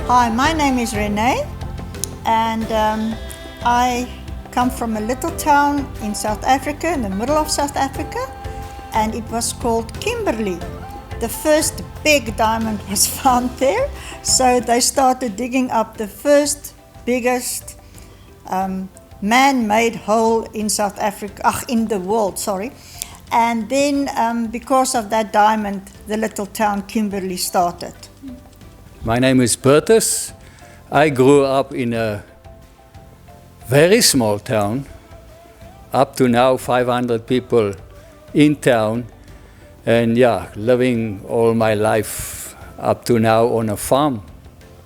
Hi, my name is Rene, and I come from a little town in South Africa, in the middle of South Africa, and it was called Kimberley. The first big diamond was found there, so they started digging up the first biggest man-made hole in South Africa, in the world, sorry. And then because of that diamond, the little town Kimberley started. My name is Bertus. I grew up in a very small town, up to now 500 people in town, and living all my life up to now on a farm,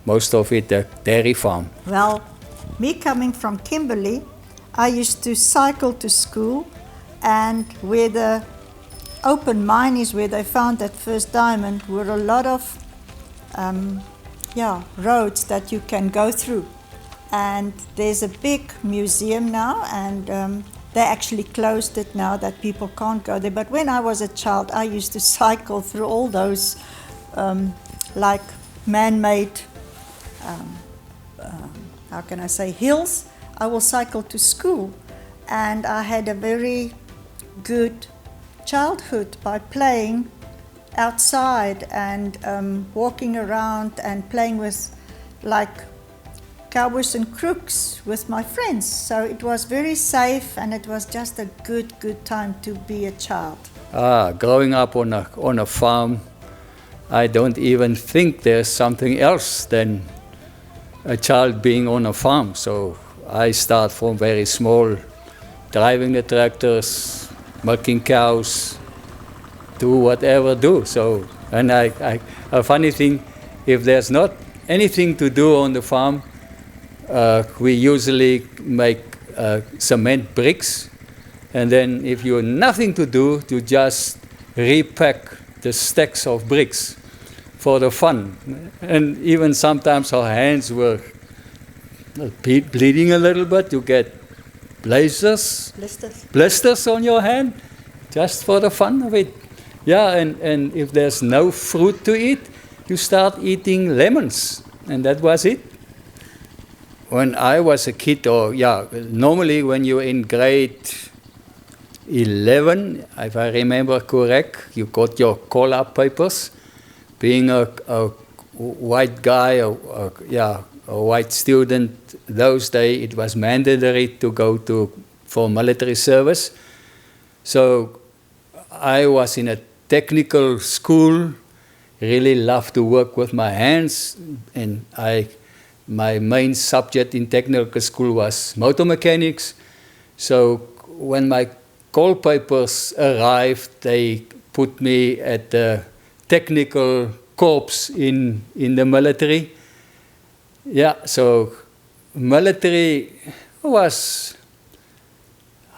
most of it a dairy farm. Well, me coming from Kimberley, I used to cycle to school, and where the open mine is, where they found that first diamond, were a lot of roads that you can go through. And there's a big museum now, and they actually closed it now that people can't go there. But when I was a child, I used to cycle through all those like man-made, hills. I will cycle to school, and I had a very good childhood by playing outside and walking around and playing with like cowboys and crooks with my friends. So it was very safe, and it was just a good time to be a child. Growing up on a farm, I don't even think there's something else than a child being on a farm. So I start from very small, driving the tractors, milking cows, do whatever do. So, and a funny thing, if there's not anything to do on the farm, we usually make cement bricks, and then if you have nothing to do, you just repack the stacks of bricks for the fun. And even sometimes our hands were bleeding a little bit. You get blisters on your hand, just for the fun of it. Yeah, and if there's no fruit to eat, you start eating lemons, and that was it. When I was a kid, normally when you're in grade 11, if I remember correct, you got your call-up papers. Being a white guy, a white student, those days it was mandatory to go for military service. So I was in a technical school, really loved to work with my hands, and my main subject in technical school was motor mechanics. So when my call papers arrived, they put me at the technical corps in the military. Yeah, so military was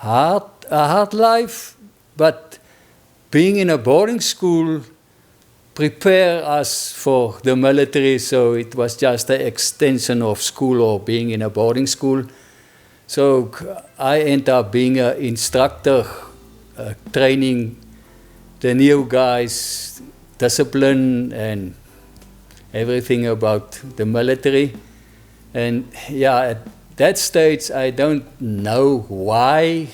a hard life, but being in a boarding school prepare us for the military, so it was just an extension of school or being in a boarding school. So I ended up being an instructor, training the new guys, discipline and everything about the military. And at that stage, I don't know why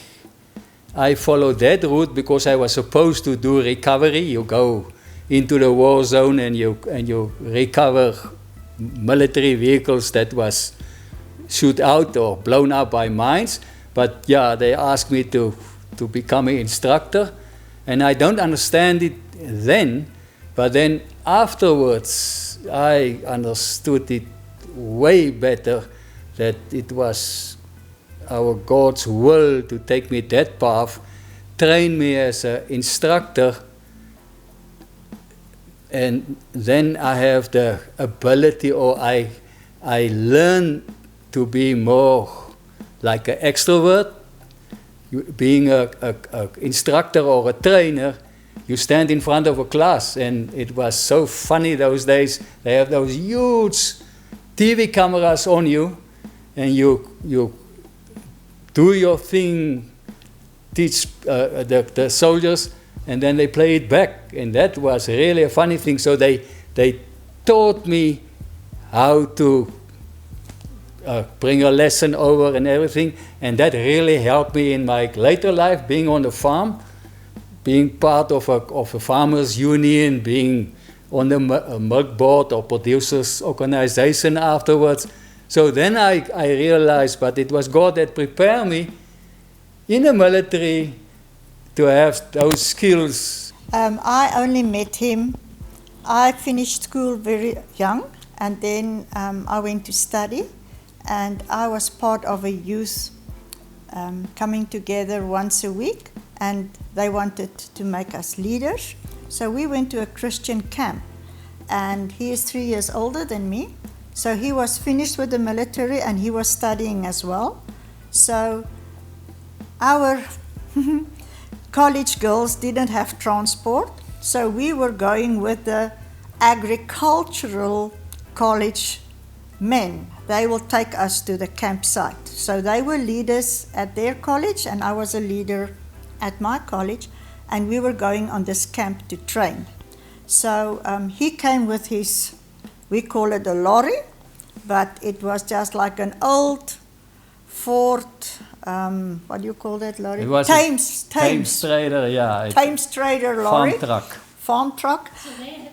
I followed that route, because I was supposed to do recovery. You go into the war zone and you recover military vehicles that was shoot out or blown up by mines. But they asked me to become an instructor, and I don't understand it then, but then afterwards I understood it way better, that it was our God's will to take me that path, train me as an instructor, and then I have the ability, or I learn to be more like an extrovert. Being an instructor or a trainer, you stand in front of a class, and it was so funny those days. They have those huge TV cameras on you, and you do your thing, teach the soldiers, and then they play it back. And that was really a funny thing. So they taught me how to bring a lesson over and everything. And that really helped me in my later life, being on the farm, being part of a farmers union, being on the milk board or producers organization afterwards. So then I realized, but it was God that prepared me in the military to have those skills. I only met him. I finished school very young, and then I went to study, and I was part of a youth coming together once a week, and they wanted to make us leaders. So we went to a Christian camp, and he is 3 years older than me. So he was finished with the military and he was studying as well. So our college girls didn't have transport, so we were going with the agricultural college men. They will take us to the campsite. So they were leaders at their college and I was a leader at my college, and we were going on this camp to train. So he came with his, we call it a lorry, but it was just like an old Ford, what do you call that lorry? It was Thames trader, yeah. Thames trader lorry. Farm truck. Farm truck. So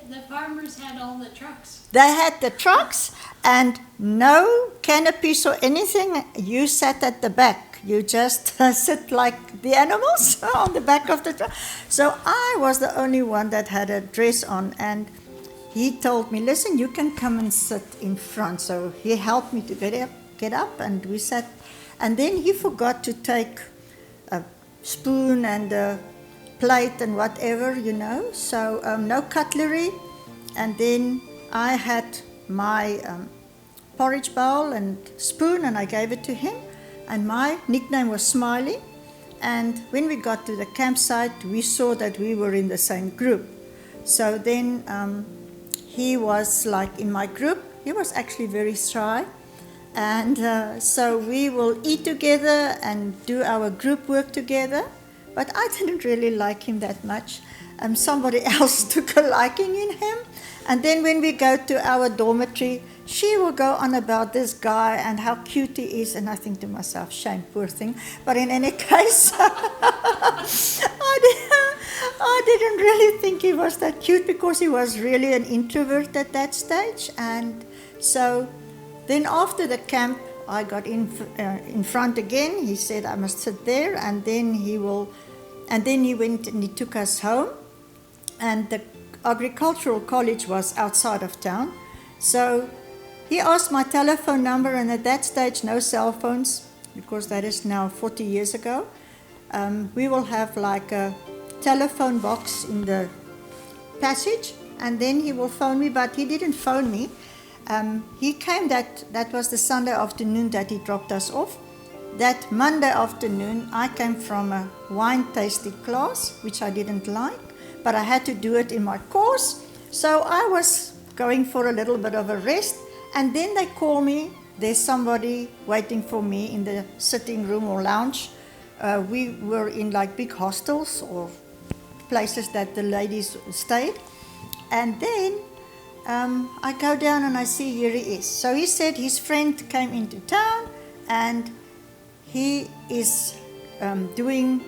the farmers had all the trucks. They had the trucks and no canopies or anything. You sat at the back. You just sit like the animals on the back of the truck. So I was the only one that had a dress on, and he told me, listen, you can come and sit in front. So he helped me to get up and we sat. And then he forgot to take a spoon and a plate and whatever, so no cutlery. And then I had my porridge bowl and spoon, and I gave it to him. And my nickname was Smiley. And when we got to the campsite, we saw that we were in the same group. So then he was like in my group. He was actually very shy. And so we will eat together and do our group work together. But I didn't really like him that much. Somebody else took a liking in him. And then when we go to our dormitory, she will go on about this guy and how cute he is. And I think to myself, shame, poor thing. But in any case, I didn't really think he was that cute because he was really an introvert at that stage. And so then after the camp, I got in front again. He said I must sit there, and then he went and he took us home. And the agricultural college was outside of town. So he asked my telephone number, and at that stage, no cell phones, because that is now 40 years ago. We will have like a telephone box in the passage, and then he will phone me, but he didn't phone me. He came, that was the Sunday afternoon that he dropped us off. That Monday afternoon, I came from a wine tasting class, which I didn't like, but I had to do it in my course. So I was going for a little bit of a rest, and then they call me. There's somebody waiting for me in the sitting room or lounge. We were in like big hostels or places that the ladies stayed. And then I go down and I see here he is. So he said his friend came into town and he is doing,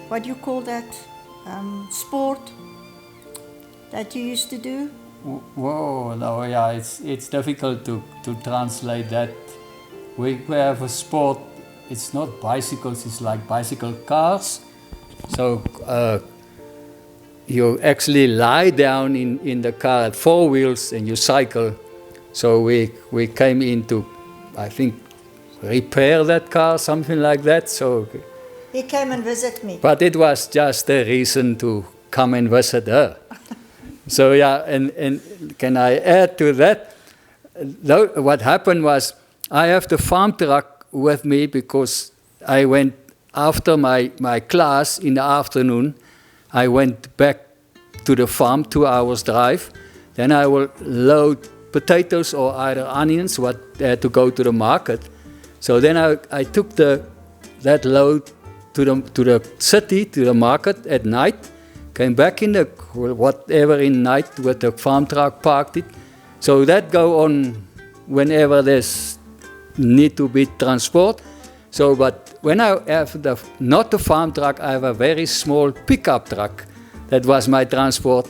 what do you call that, sport that you used to do? Whoa, no, yeah, it's difficult to translate that. We have a sport, it's not bicycles, it's like bicycle cars. So you actually lie down in the car at 4 wheels and you cycle. So we came in to, I think, repair that car, something like that. So He came and visited me. but it was just a reason to come and visit her. So yeah, and can I add to that? What happened was I have the farm truck with me because I went after my class in the afternoon. I went back to the farm, 2 hours drive. Then I will load potatoes or either onions, to go to the market. So then I took that load to the city, to the market at night. Came back in the night with the farm truck, parked it. So that go on whenever there's need to be transport. So, but when I have not a farm truck, I have a very small pickup truck. That was my transport.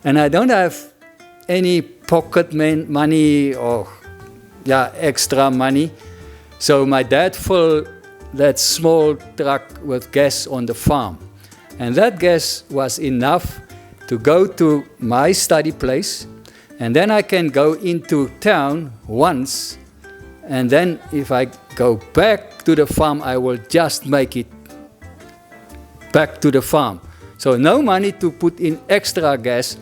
And I don't have any pocket money or extra money. So my dad filled that small truck with gas on the farm. And that gas was enough to go to my study place, and then I can go into town once, and then if I go back to the farm, I will just make it back to the farm. So no money to put in extra gas.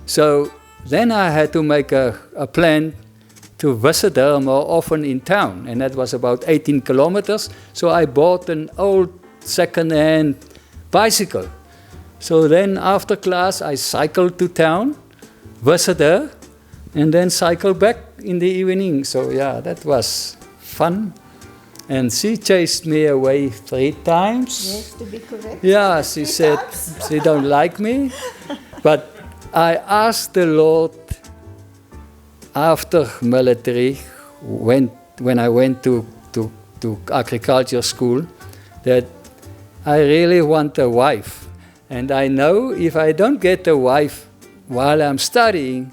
So then I had to make a plan to visit her more often in town, and that was about 18 kilometers. So I bought an old second-hand bicycle. So then after class, I cycled to town, visit her, and then cycle back in the evening. So yeah, that was fun. And she chased me away 3 times. Yes, to be correct. Yeah, she said she don't like me. But I asked the Lord after military, when I went to agriculture school, that I really want a wife. And I know if I don't get a wife while I'm studying,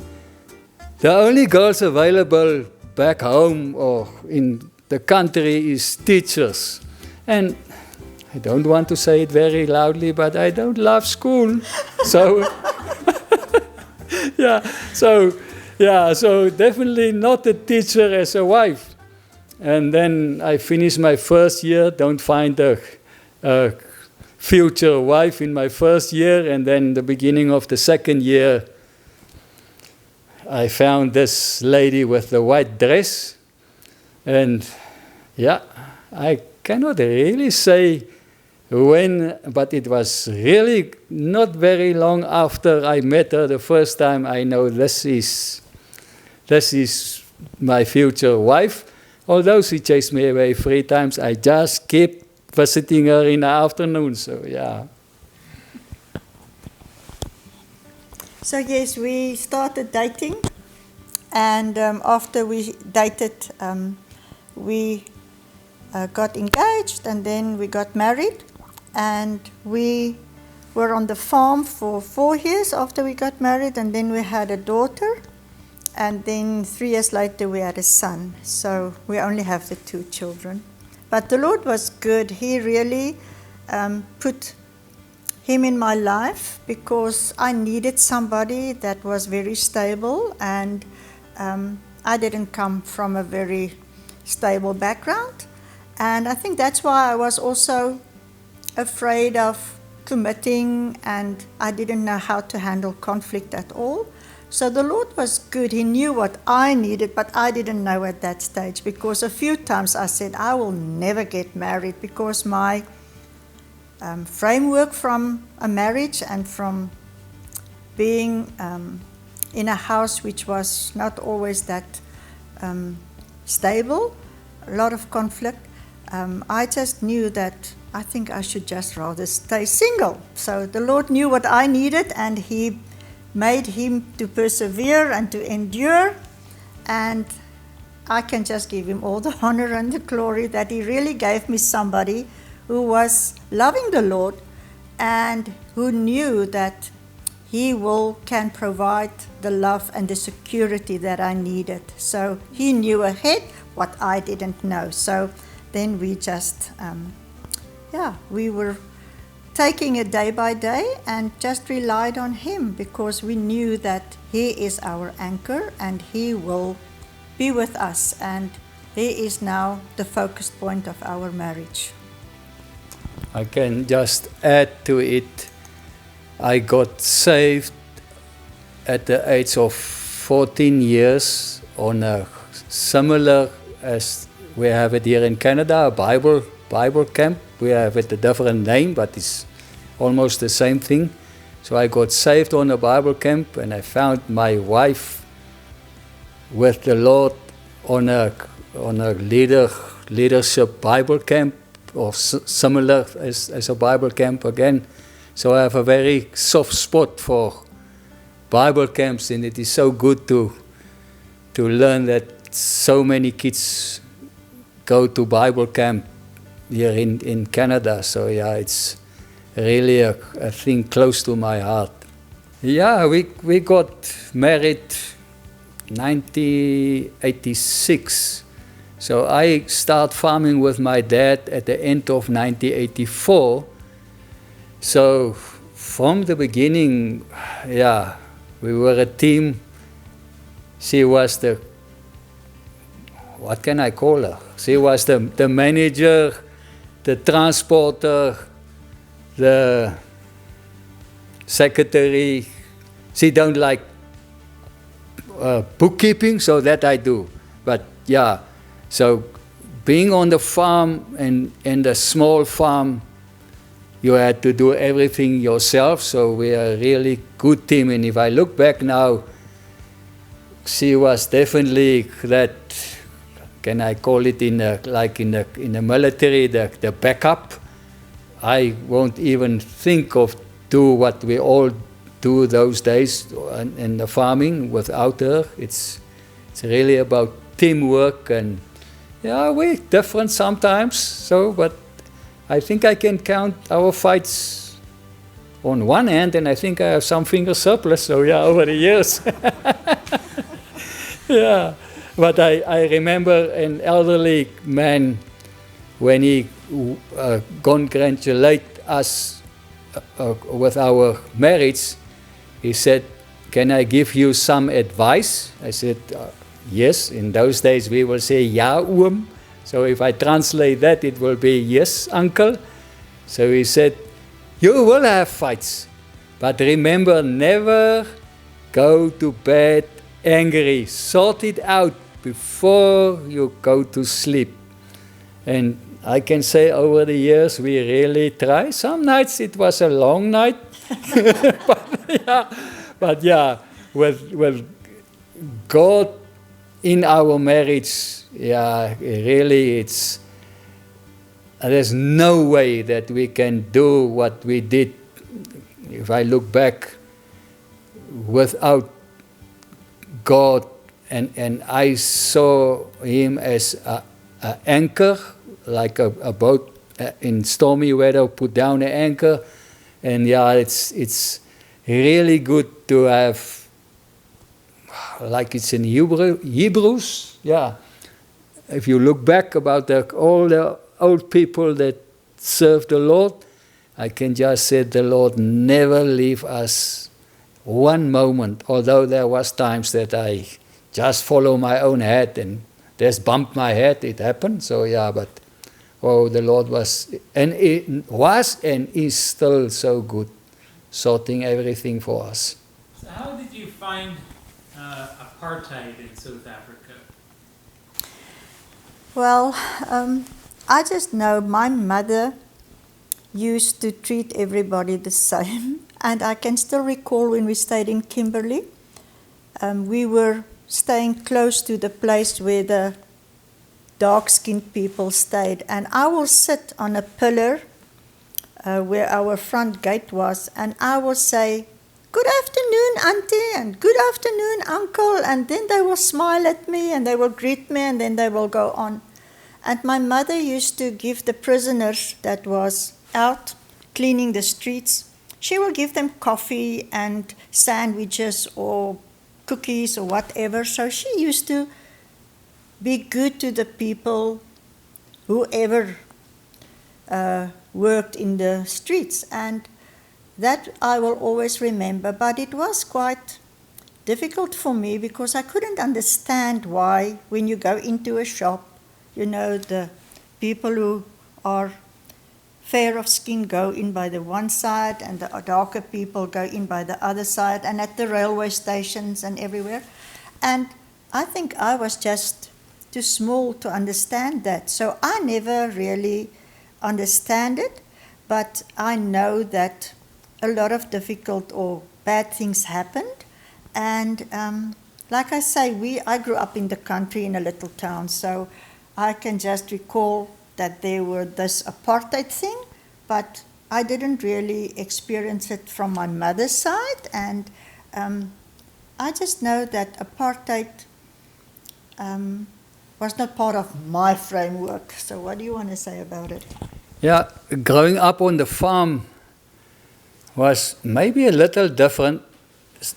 the only girls available back home or in the country is teachers. And I don't want to say it very loudly, but I don't love school. So, so definitely not a teacher as a wife. And then I finished my first year, don't find a future wife in my first year, and then the beginning of the second year, I found this lady with the white dress, and I cannot really say when, but it was really not very long after I met her the first time. I know this is my future wife. Although she chased me away 3 times, I just kept visiting her in the afternoon, so yeah. So yes, we started dating, and after we dated, we got engaged, and then we got married, and we were on the farm for 4 years after we got married, and then we had a daughter, and then 3 years later we had a son. So we only have the 2 children. But the Lord was good. He really put him in my life because I needed somebody that was very stable, and I didn't come from a very stable background. And I think that's why I was also afraid of committing, and I didn't know how to handle conflict at all. So the Lord was good. He knew what I needed, but I didn't know at that stage, because a few times I said, I will never get married, because my framework from a marriage and from being in a house which was not always that stable, a lot of conflict, I just knew that I think I should just rather stay single. So the Lord knew what I needed, and He made him to persevere and to endure, and I can just give him all the honor and the glory that he really gave me somebody who was loving the Lord and who knew that he can provide the love and the security that I needed. So he knew ahead what I didn't know. So then we just, we were taking it day by day and just relied on him, because we knew that he is our anchor and he will be with us, and he is now the focus point of our marriage. I can just add to it. I got saved at the age of 14 years on a similar as we have it here in Canada, a Bible camp. We have it a different name, but it's almost the same thing. So I got saved on a Bible camp, and I found my wife with the Lord on a leadership Bible camp, or similar as a Bible camp again. So I have a very soft spot for Bible camps, and it is so good to learn that so many kids go to Bible camp here in Canada. So yeah, it's really a thing close to my heart. Yeah, we got married 1986. So I started farming with my dad at the end of 1984. So from the beginning, yeah, we were a team. She was the, what can I call her? She was the manager, the transporter, the secretary. She don't like bookkeeping, so that I do. But yeah, so being on the farm and the small farm, you had to do everything yourself. So we are a really good team. And if I look back now, she was definitely that. Can I call it in the military, the backup? I won't even think of do what we all do those days in the farming without her. It's really about teamwork, and yeah, we're different sometimes. So, but I think I can count our fights on one hand, and I think I have some finger surplus. So yeah, over the years, yeah. But I remember an elderly man, when he congratulated us with our marriage, he said, "Can I give you some advice?" I said, "Yes." In those days we will say, "Ja, oom." So if I translate that, it will be, "Yes, uncle." So he said, "You will have fights, but remember, never go to bed angry. Sort it out before you go to sleep." And I can say over the years we really try. Some nights it was a long night, but yeah, with God in our marriage, yeah, really there's no way that we can do what we did, if I look back, without God. And I saw him as an anchor, like a boat in stormy weather, put down an anchor. And yeah, it's really good to have, like it's in Hebrews, yeah. If you look back about all the old people that serve the Lord, I can just say the Lord never leave us one moment, although there was times that I just follow my own head and just bump my head. It happened. So yeah, but the Lord was and is still so good, sorting everything for us. So how did you find apartheid in South Africa? Well, I just know my mother used to treat everybody the same. And I can still recall when we stayed in Kimberley, we were staying close to the place where the dark-skinned people stayed. And I will sit on a pillar where our front gate was, and I will say, "Good afternoon, auntie," and "Good afternoon, uncle," and then they will smile at me, and they will greet me, and then they will go on. And my mother used to give the prisoners that was out cleaning the streets, she will give them coffee and sandwiches or cookies or whatever. So she used to be good to the people, whoever worked in the streets. And that I will always remember. But it was quite difficult for me because I couldn't understand why, when you go into a shop, you know, the people who are fair of skin go in by the one side and the darker people go in by the other side, and at the railway stations and everywhere. And I think I was just too small to understand that. So I never really understand it, but I know that a lot of difficult or bad things happened. And like I say, I grew up in the country in a little town, so I can just recall that there were this apartheid thing, but I didn't really experience it from my mother's side. And I just know that apartheid was not part of my framework. So what do you want to say about it? Yeah, growing up on the farm was maybe a little different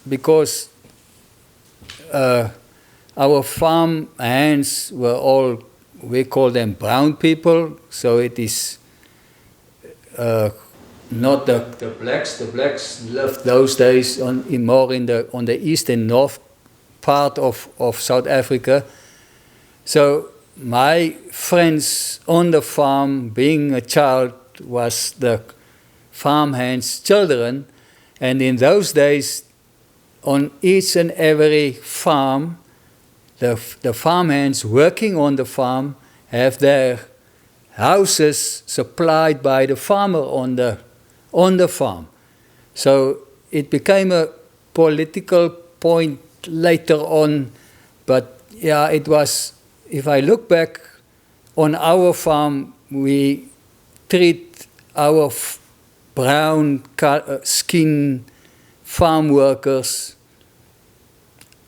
because our farm hands were all, we call them brown people, so it is not the blacks. The blacks lived those days on the east and north part of South Africa. So my friends on the farm, being a child, was the farmhands' children, and in those days, on each and every farm, the farmhands working on the farm have their houses supplied by the farmer on the farm. So it became a political point later on, but yeah, it was. If I look back on our farm, we treat our brown skin farm workers,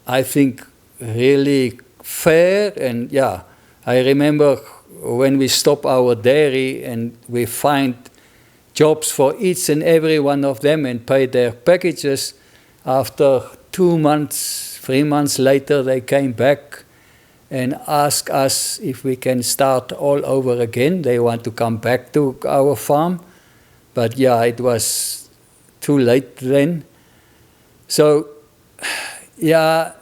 I think, really fair. And yeah, I remember when we stop our dairy and we find jobs for each and every one of them and pay their packages, after 2 months, 3 months later, they came back and ask us if we can start all over again. They want to come back to our farm. But yeah, it was too late then. So, yeah,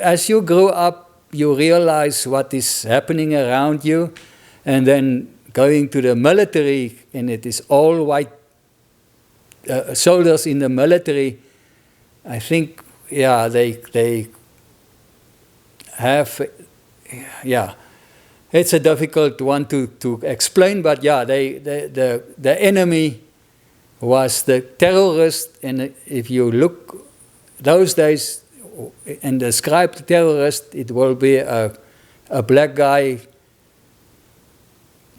as you grow up, you realize what is happening around you. And then going to the military, and it is all white soldiers in the military, I think, yeah, they have, yeah, it's a difficult one to explain, but yeah, the enemy was the terrorist, and if you look those days and describe the terrorist, it will be a black guy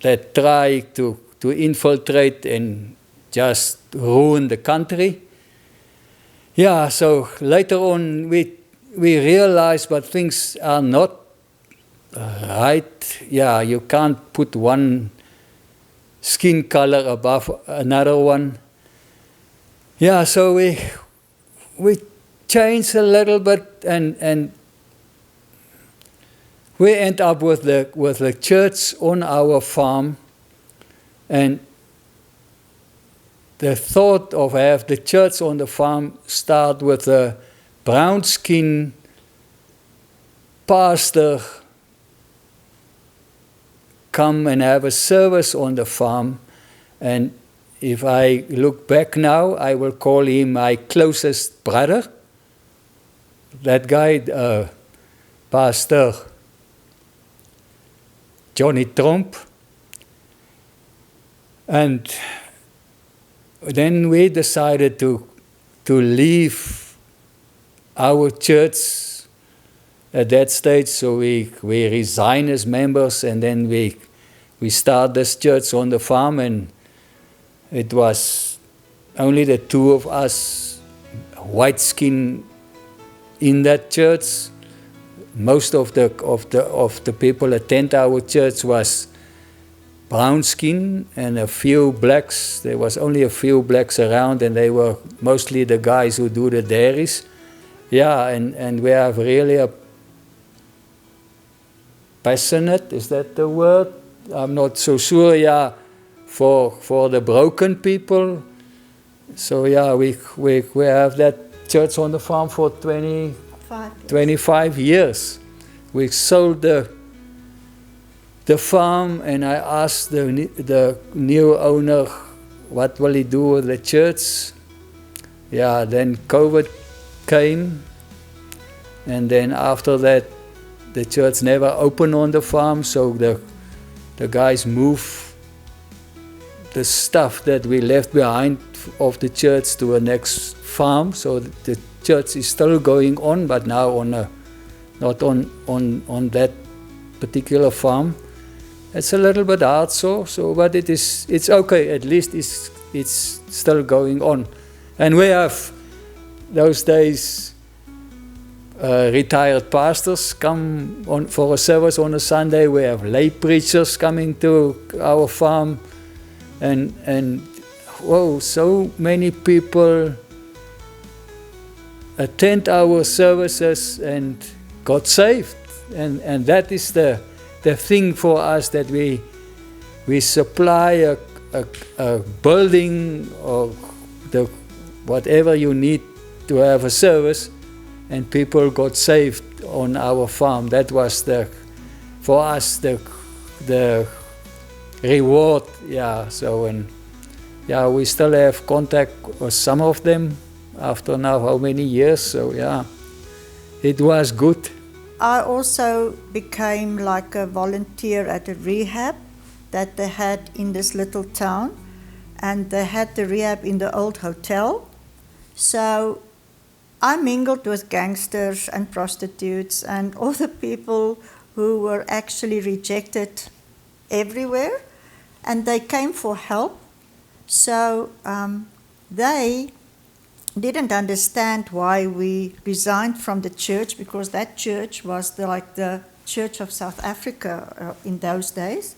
that tried to infiltrate and just ruin the country. Yeah, so later on we realized, but things are not right. Yeah, you can't put one skin color above another one. Yeah, so we changed a little bit, and we end up with the church on our farm, and the thought of have the church on the farm start with a brown skin pastor come and have a service on the farm. And if I look back now, I will call him my closest brother. That guy, Pastor Johnny Tromp. And then we decided to leave our church at that stage, so we resigned as members, and then we started this church on the farm, and it was only the two of us, white skin, in that church. Most of the people attend our church was brown skin, and a few blacks. There was only a few blacks around, and they were mostly the guys who do the dairies. Yeah, and we have really a passionate, is that the word? I'm not so sure, yeah, for the broken people. So yeah, we have that church on the farm for 25 years. We sold the farm, and I asked the new owner, what will he do with the church? Yeah, then COVID came, and then after that, the church never opened on the farm, so the guys moved the stuff that we left behind of the church to a next farm. So the church is still going on, but now not on that particular farm. It's a little bit hard, but it's okay. At least it's still going on, and we have those days retired pastors come on for a service on a Sunday. We have lay preachers coming to our farm, and whoa, so many people attend our services and got saved, and that is the thing for us, that we supply a building or the whatever you need to have a service, and people got saved on our farm. That was for us the reward. Yeah. So, and yeah, we still have contact with some of them after now how many years. So yeah, it was good. I also became like a volunteer at a rehab that they had in this little town, and they had the rehab in the old hotel. So I mingled with gangsters and prostitutes and all the people who were actually rejected everywhere, and they came for help. So they didn't understand why we resigned from the church, because that church was like the Church of South Africa in those days.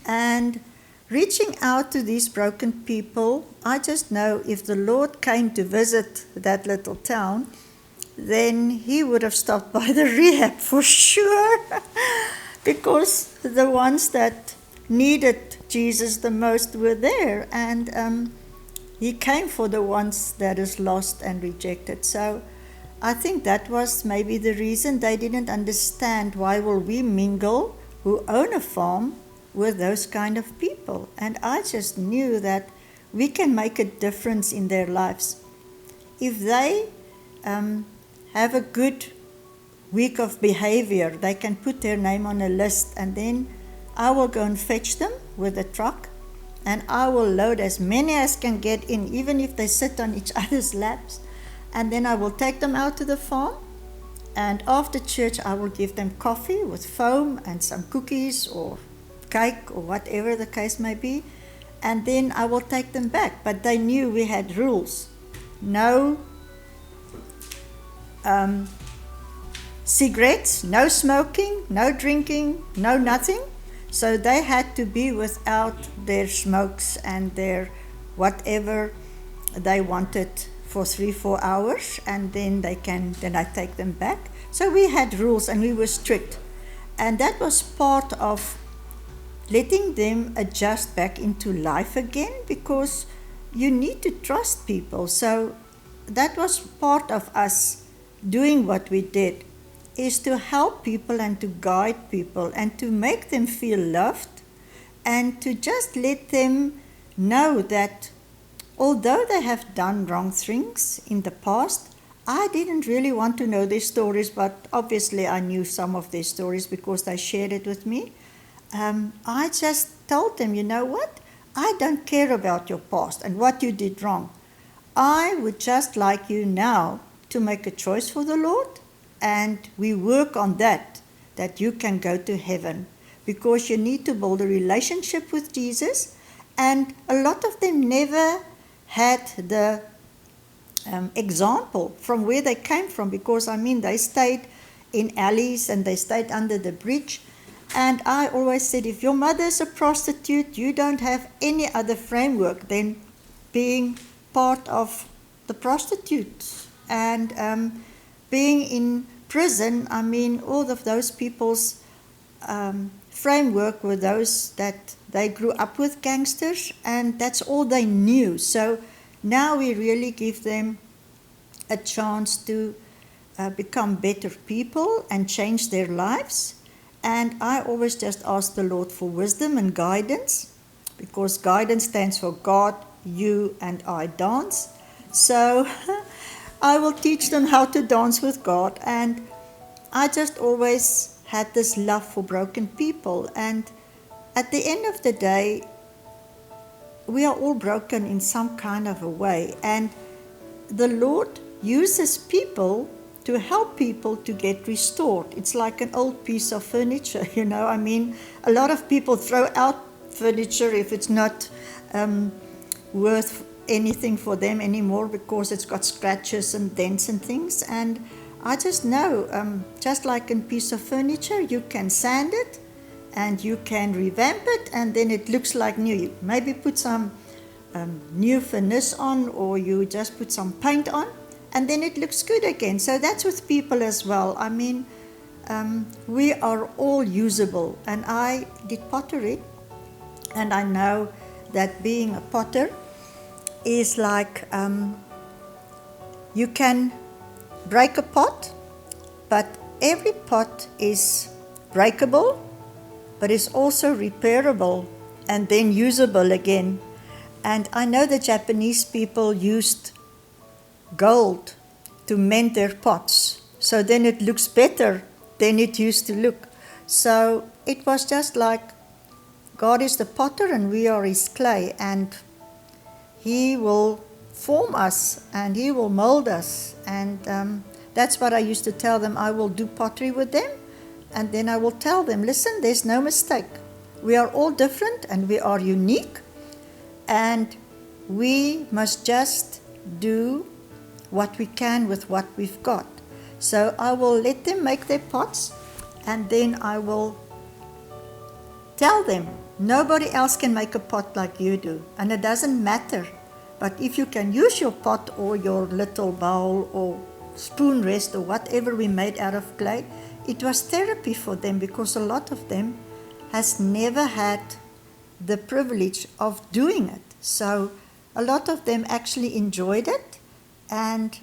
And reaching out to these broken people, I just know if the Lord came to visit that little town, then he would have stopped by the rehab for sure, because the ones that needed Jesus the most were there, and he came for the ones that is lost and rejected. So I think that was maybe the reason they didn't understand why will we mingle, who own a farm, with those kind of people. And I just knew that we can make a difference in their lives. If they have a good week of behavior, they can put their name on a list, and then I will go and fetch them with a truck, and I will load as many as can get in, even if they sit on each other's laps. And then I will take them out to the farm, and after church I will give them coffee with foam and some cookies or cake or whatever the case may be, and then I will take them back. But they knew we had rules. No cigarettes, no smoking, no drinking, no nothing. So they had to be without their smokes and their whatever they wanted for 3-4 hours, and then I take them back. So we had rules and we were strict, and that was part of letting them adjust back into life again, because you need to trust people. So that was part of us doing what we did, is to help people and to guide people and to make them feel loved, and to just let them know that although they have done wrong things in the past, I didn't really want to know their stories, but obviously I knew some of their stories because they shared it with me. I just told them, you know what? I don't care about your past and what you did wrong. I would just like you now to make a choice for the Lord, and we work on that you can go to heaven, because you need to build a relationship with Jesus. And a lot of them never had the example from where they came from, because they stayed in alleys and they stayed under the bridge. And I always said, if your mother is a prostitute, you don't have any other framework than being part of the prostitutes. And being in prison, all of those people's framework were those that they grew up with gangsters, and that's all they knew. So now we really give them a chance to become better people and change their lives. And I always just ask the Lord for wisdom and guidance, because guidance stands for God, you, and I dance. So I will teach them how to dance with God. And I just always had this love for broken people. And at the end of the day, we are all broken in some kind of a way. And the Lord uses people to help people to get restored. It's like an old piece of furniture, a lot of people throw out furniture if it's not worth anything for them anymore, because it's got scratches and dents and things. And I just know, just like a piece of furniture, you can sand it and you can revamp it and then it looks like new. You maybe put some new furnace on, or you just put some paint on and then it looks good again. So that's with people as well. I mean, we are all usable, and I did pottery, and I know that being a potter is like you can break a pot, but every pot is breakable, but is also repairable and then usable again. And I know the Japanese people used gold to mend their pots, so then it looks better than it used to look. So it was just like God is the potter and we are his clay, and he will form us and he will mold us. And that's what I used to tell them. I will do pottery with them, and then I will tell them, listen, there's no mistake. We are all different and we are unique, and we must just do what we can with what we've got. So I will let them make their pots, and then I will tell them, nobody else can make a pot like you do, and it doesn't matter. But if you can use your pot or your little bowl or spoon rest or whatever we made out of clay, it was therapy for them, because a lot of them has never had the privilege of doing it. So a lot of them actually enjoyed it, and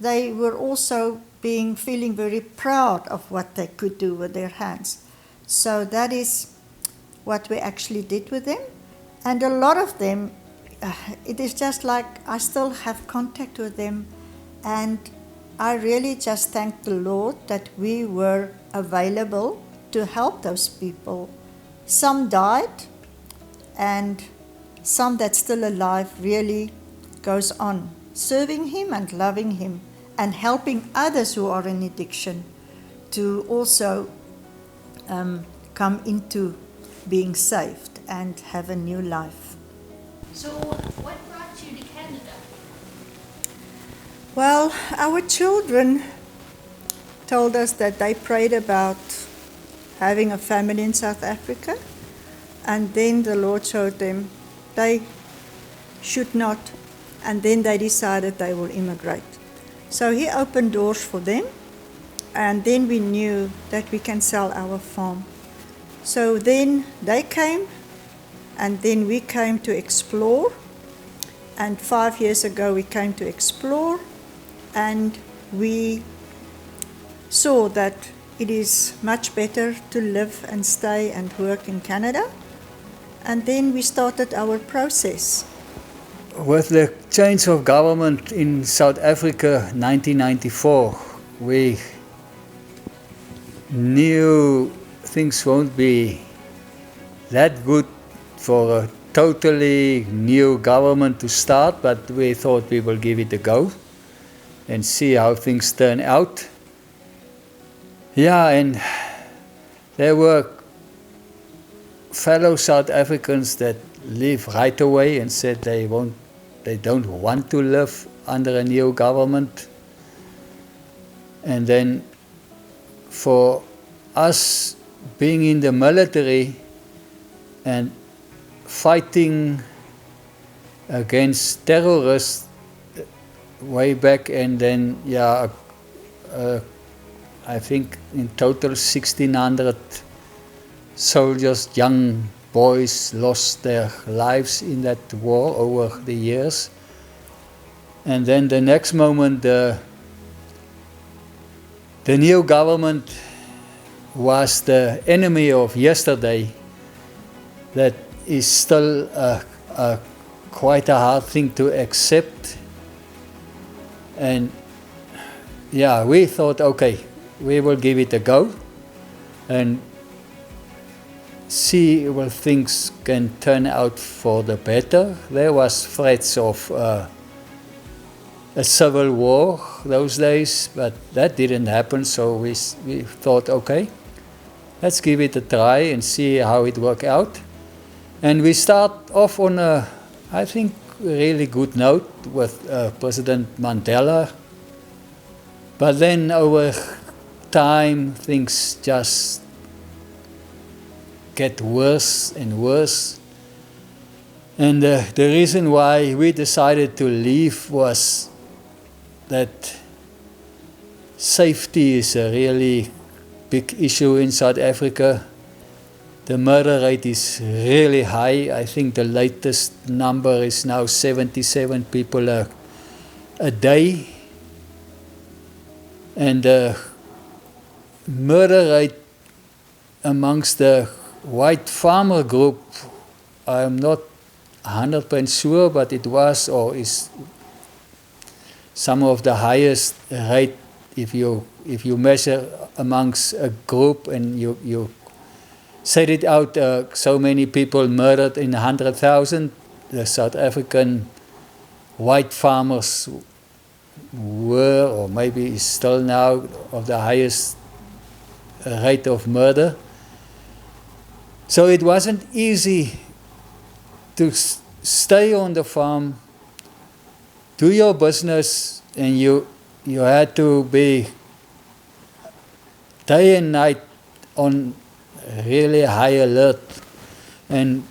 they were also feeling very proud of what they could do with their hands. So that is what we actually did with them. And a lot of them, it is just like I still have contact with them, and I really just thank the Lord that we were available to help those people. Some died, and some that's still alive really goes on serving him and loving him and helping others who are in addiction to also come into being saved and have a new life. So what brought you to Canada? Well, our children told us that they prayed about having a family in South Africa, and then the Lord showed them they should not, and then they decided they will immigrate. So he opened doors for them, and then we knew that we can sell our farm. So then they came, and then we came to explore, and 5 years ago we came to explore, and we saw that it is much better to live and stay and work in Canada, and then we started our process. With the change of government in South Africa, 1994, we knew things won't be that good for a totally new government to start, but we thought we will give it a go and see how things turn out. Yeah, and there were fellow South Africans that leave right away and said they don't want to live under a new government. And then for us being in the military and fighting against terrorists way back, and then I think in total 1,600 soldiers, young boys, lost their lives in that war over the years. And then the next moment, the new government was the enemy of yesterday. That is still quite a hard thing to accept. And we thought, okay, we will give it a go and see where things can turn out for the better. There was threats of a civil war those days, but that didn't happen, so we thought, okay, let's give it a try and see how it works out. And we start off on a, I think, really good note with President Mandela But then over time, things just get worse and worse. And the reason why we decided to leave was that safety is a really big issue in South Africa. The murder rate is really high. I think the latest number is now 77 people a day. And the murder rate amongst the white farmer group, I'm not 100% sure, but it was or is some of the highest rate if you measure amongst a group and you set it out, so many people murdered in 100,000. The South African white farmers were, or maybe is still now, of the highest rate of murder. So it wasn't easy to stay on the farm, do your business, and you had to be day and night on really high alert. And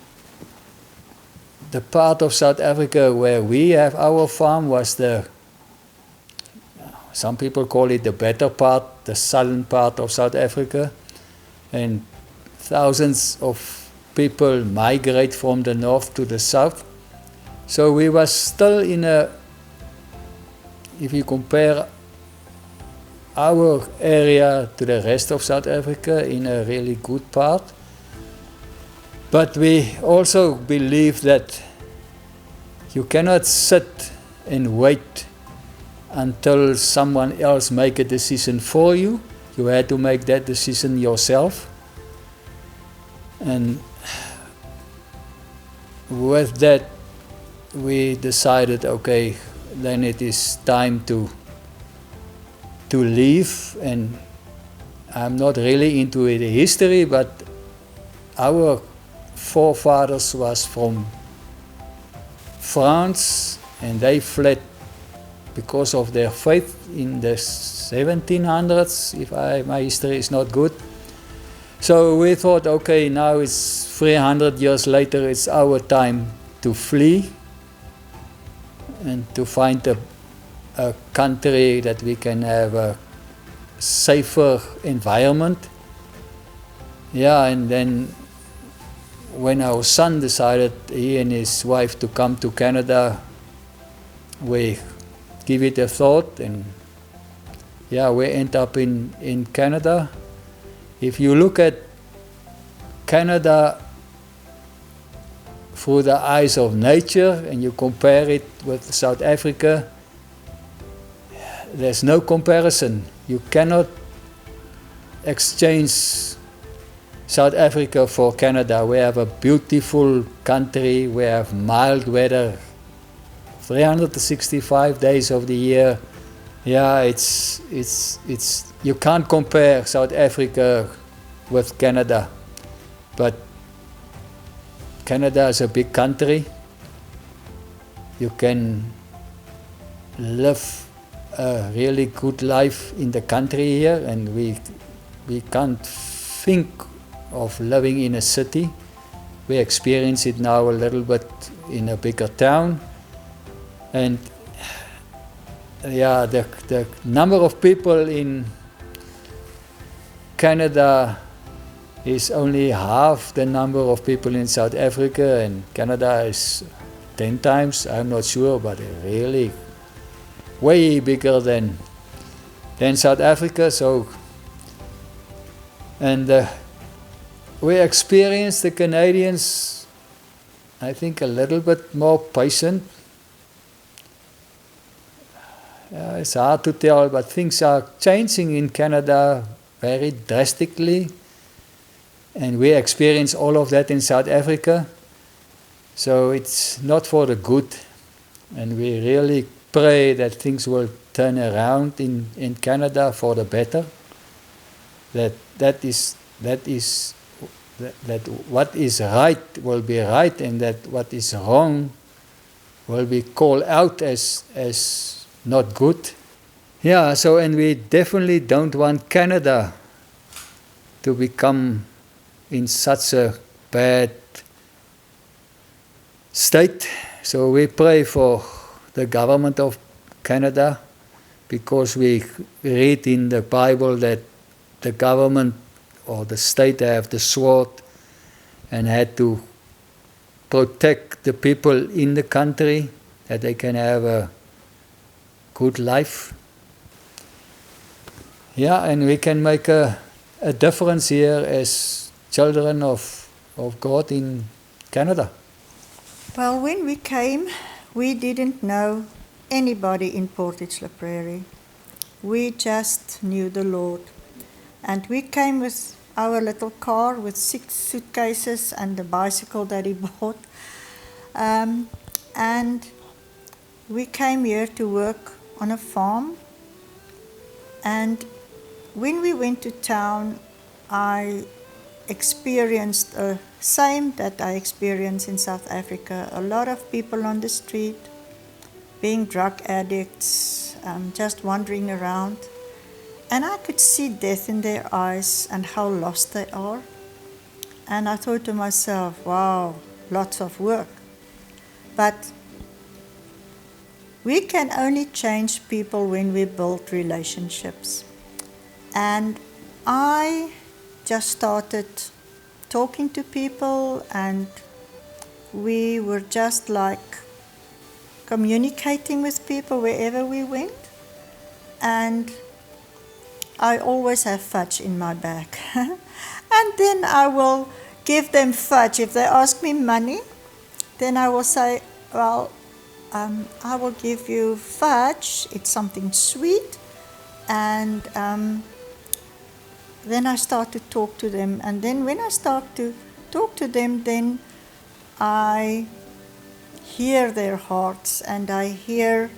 the part of South Africa where we have our farm was some people call it the better part, the southern part of South Africa. And thousands of people migrate from the north to the south. So we were still in if you compare our area to the rest of South Africa, in a really good part. But we also believe that you cannot sit and wait until someone else make a decision for you. You had to make that decision yourself. And with that, we decided, okay, then it is time to leave. And I'm not really into the history, but our forefathers was from France, and they fled because of their faith in the 1700s, if my history is not good. So we thought, okay, now it's 300 years later, it's our time to flee and to find a country that we can have a safer environment. Yeah, and then when our son decided, he and his wife, to come to Canada, we give it a thought, and yeah, we end up in Canada. If you look at Canada through the eyes of nature and you compare it with South Africa, there's no comparison. You cannot exchange South Africa for Canada. We have a beautiful country, we have mild weather, 365 days of the year. Yeah, it's you can't compare South Africa with Canada, but Canada is a big country. You can live a really good life in the country here, and we can't think of living in a city. We experience it now a little bit in a bigger town, and yeah, the number of people in Canada is only half the number of people in South Africa, and Canada is 10 times, I'm not sure, but really way bigger than South Africa. So, and we experienced the Canadians, I think, a little bit more patient. It's hard to tell, but things are changing in Canada very drastically, and we experience all of that in South Africa. So it's not for the good, and we really pray that things will turn around in Canada for the better. That what is right will be right, and that what is wrong will be called out as not good. Yeah, so and we definitely don't want Canada to become in such a bad state. So we pray for the government of Canada, because we read in the Bible that the government or the state have the sword and had to protect the people in the country, that they can have a good life. Yeah, and we can make a difference here as children of God in Canada. Well, when we came, we didn't know anybody in Portage la Prairie. We just knew the Lord. And we came with our little car with 6 suitcases and the bicycle that he bought. And we came here to work on a farm. And when we went to town, I experienced the same that I experienced in South Africa. A lot of people on the street, being drug addicts, just wandering around. And I could see death in their eyes and how lost they are. And I thought to myself, wow, lots of work. But we can only change people when we build relationships. And I just started talking to people, and we were just like communicating with people wherever we went. And I always have fudge in my bag. And then I will give them fudge. If they ask me money, then I will say, well, I will give you fudge. It's something sweet. And then I start to talk to them. And then when I start to talk to them, then I hear their hearts, and I hear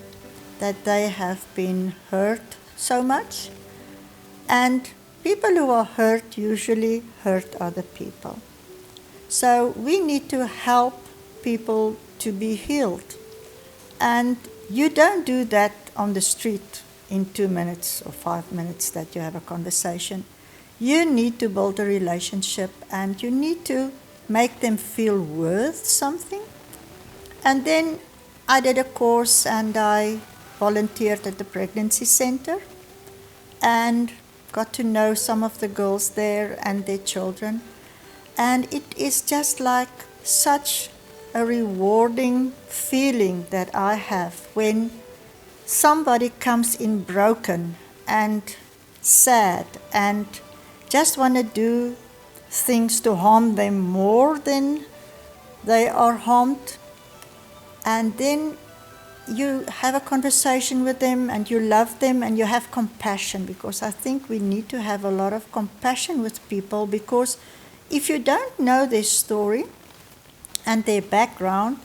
that they have been hurt so much. And people who are hurt usually hurt other people. So we need to help people to be healed. And you don't do that on the street in 2 minutes or 5 minutes that you have a conversation. You need to build a relationship, and you need to make them feel worth something. And then I did a course, and I volunteered at the pregnancy center and got to know some of the girls there and their children. And it is just like such a rewarding feeling that I have when somebody comes in broken and sad and just want to do things to harm them more than they are harmed. And then you have a conversation with them, and you love them, and you have compassion, because I think we need to have a lot of compassion with people, because if you don't know their story and their background,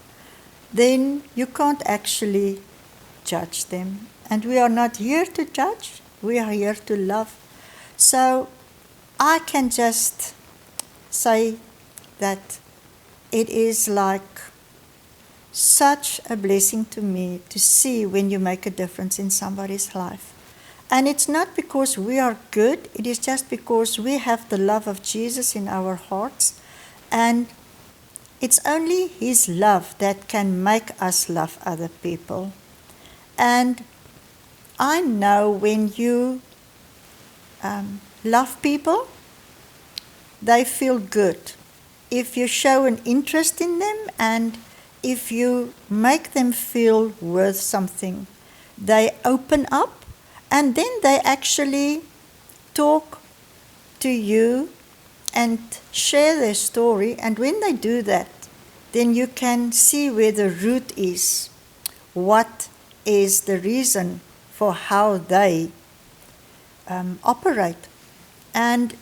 then you can't actually judge them. And we are not here to judge, we are here to love. So I can just say that it is like such a blessing to me to see when you make a difference in somebody's life. And it's not because we are good, it is just because we have the love of Jesus in our hearts. And it's only His love that can make us love other people. And I know when you love people, they feel good. If you show an interest in them, and if you make them feel worth something, they open up, and then they actually talk to you and share their story. And when they do that, then you can see where the root is. What is the reason for how they operate? And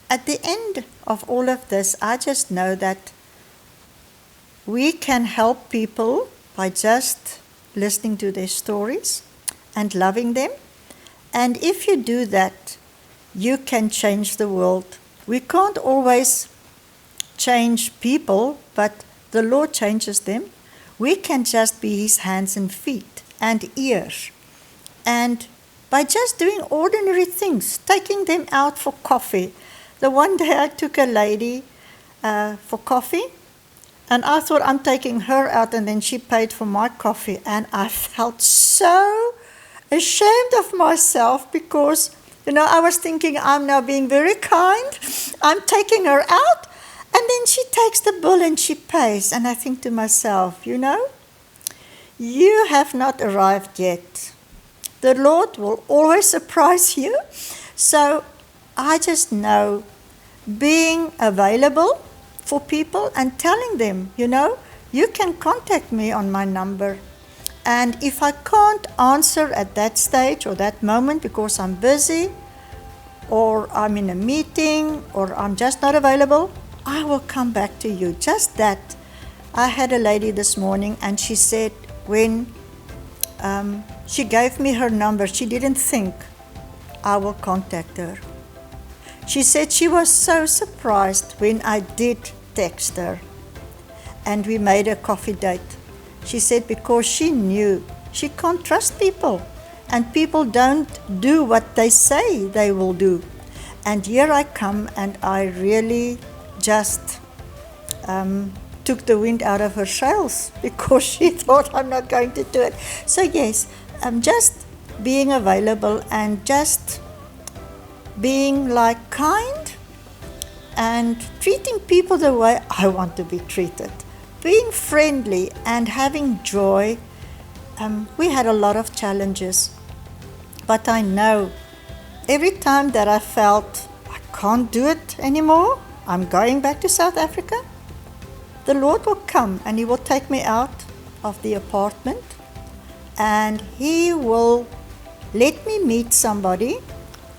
at the end of all of this, I just know that we can help people by just listening to their stories and loving them. And if you do that, you can change the world. We can't always change people, but the Lord changes them. We can just be His hands and feet and ears. And by just doing ordinary things, taking them out for coffee. The one day I took a lady for coffee, and I thought I'm taking her out, and then she paid for my coffee, and I felt so ashamed of myself because, I was thinking I'm now being very kind. I'm taking her out, and then she takes the bill and she pays. And I think to myself, you have not arrived yet. The Lord will always surprise you. So I just know being available for people and telling them, you can contact me on my number. And if I can't answer at that stage or that moment because I'm busy or I'm in a meeting or I'm just not available, I will come back to you. Just that. I had a lady this morning, and she said when she gave me her number, she didn't think I will contact her. She said she was so surprised when I did text her and we made a coffee date. She said because she knew she can't trust people, and people don't do what they say they will do. And here I come, and I really just took the wind out of her sails because she thought I'm not going to do it. So yes, just being available and just being kind and treating people the way I want to be treated. Being friendly and having joy. We had a lot of challenges, but I know every time that I felt I can't do it anymore, I'm going back to South Africa, the Lord will come and He will take me out of the apartment, and He will let me meet somebody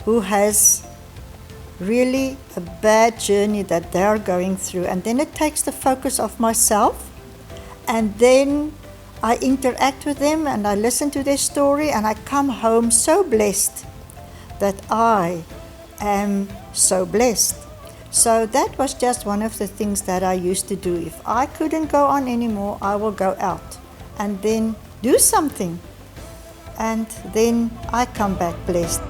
who has really a bad journey that they're going through, and then it takes the focus off myself, and then I interact with them and I listen to their story, and I come home so blessed that I am so blessed. So that was just one of the things that I used to do. If I couldn't go on anymore, I will go out and then do something, and then I come back blessed.